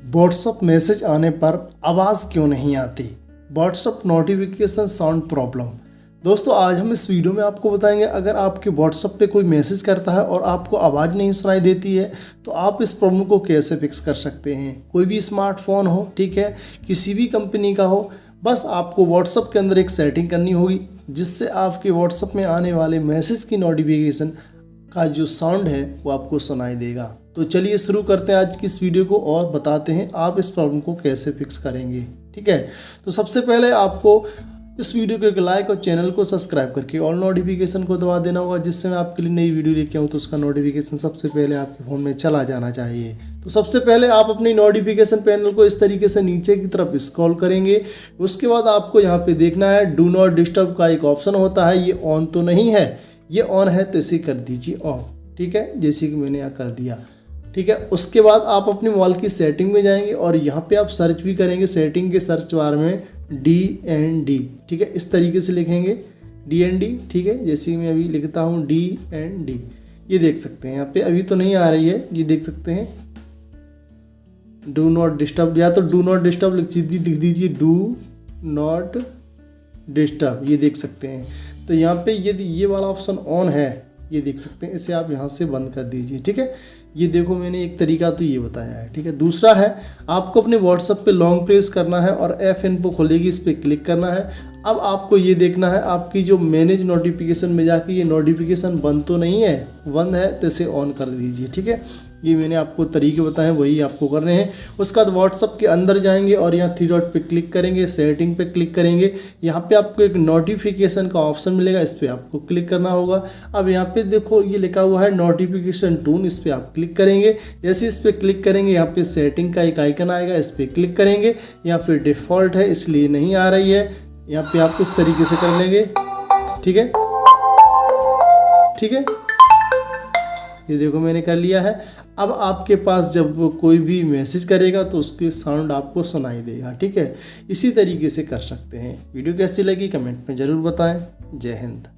WhatsApp message आने पर आवाज़ क्यों नहीं आती? WhatsApp notification sound problem. दोस्तों आज हम इस वीडियो में आपको बताएंगे, अगर आपके व्हाट्सअप पे कोई मैसेज करता है और आपको आवाज़ नहीं सुनाई देती है तो आप इस प्रॉब्लम को कैसे फिक्स कर सकते हैं। कोई भी स्मार्टफोन हो, ठीक है, किसी भी कंपनी का हो, बस आपको व्हाट्सअप के अंदर एक सेटिंग करनी होगी जिससे आपके व्हाट्सअप में आने वाले मैसेज की नोटिफिकेशन का जो साउंड है वो आपको सुनाई देगा। तो चलिए शुरू करते हैं आज की इस वीडियो को और बताते हैं आप इस प्रॉब्लम को कैसे फिक्स करेंगे। ठीक है, तो सबसे पहले आपको इस वीडियो को एक लाइक और चैनल को सब्सक्राइब करके ऑल नोटिफिकेशन को दबा देना होगा, जिससे मैं आपके लिए नई वीडियो लेके आऊँ तो उसका नोटिफिकेशन सबसे पहले आपके फ़ोन में चला जाना चाहिए। तो सबसे पहले आप अपनी नोटिफिकेशन पैनल को इस तरीके से नीचे की तरफ स्क्रॉल करेंगे। उसके बाद आपको यहाँ पे देखना है डू नॉट डिस्टर्ब का एक ऑप्शन होता है, ये ऑन तो नहीं है, ये ऑन है तो इसे कर दीजिए ऑन। ठीक है, जैसे कि मैंने यहाँ कर दिया। ठीक है, उसके बाद आप अपनी मोबाइल की सेटिंग में जाएंगे और यहाँ पे आप सर्च भी करेंगे। सेटिंग के सर्च बार में DND, ठीक है, इस तरीके से लिखेंगे DND। ठीक है, जैसे मैं अभी लिखता हूँ DND, ये देख सकते हैं यहाँ पे अभी तो नहीं आ रही है, ये देख सकते हैं डू नॉट डिस्टर्ब, या तो डू नॉट डिस्टर्ब लिख दीजिए डू नॉट डिस्टर्ब, ये देख सकते हैं। तो यहाँ पे यदि ये वाला ऑप्शन ऑन है, ये देख सकते हैं, इसे आप यहाँ से बंद कर दीजिए। ठीक है, ये देखो मैंने एक तरीका तो ये बताया है। ठीक है, दूसरा है आपको अपने व्हाट्सएप पे लॉन्ग प्रेस करना है और F इन्फो खोलेगी, इस पर क्लिक करना है। अब आपको ये देखना है आपकी जो मैनेज नोटिफिकेशन में जाके ये नोटिफिकेशन बंद तो नहीं है, बंद है तो इसे ऑन कर दीजिए। ठीक है, ये मैंने आपको तरीके बताए वही आपको करने हैं। उसके बाद व्हाट्सएप के अंदर जाएंगे और यहाँ 3 डॉट पे क्लिक करेंगे, सेटिंग पे क्लिक करेंगे। यहाँ पे आपको एक नोटिफिकेशन का ऑप्शन मिलेगा, इस पर आपको क्लिक करना होगा। अब यहाँ पे देखो ये लिखा हुआ है नोटिफिकेशन टून, इस पर आप क्लिक करेंगे। जैसे इस पर क्लिक करेंगे यहाँ पे सेटिंग का एक आइकन आएगा, इस पर क्लिक करेंगे। यहाँ फिर डिफ़ॉल्ट है इसलिए नहीं आ रही है, यहाँ पे आप इस तरीके से कर लेंगे। ठीक है, ठीक है, ये देखो मैंने कर लिया है। अब आपके पास जब कोई भी मैसेज करेगा तो उसके साउंड आपको सुनाई देगा। ठीक है, इसी तरीके से कर सकते हैं। वीडियो कैसी लगी कमेंट में ज़रूर बताएं। जय हिंद।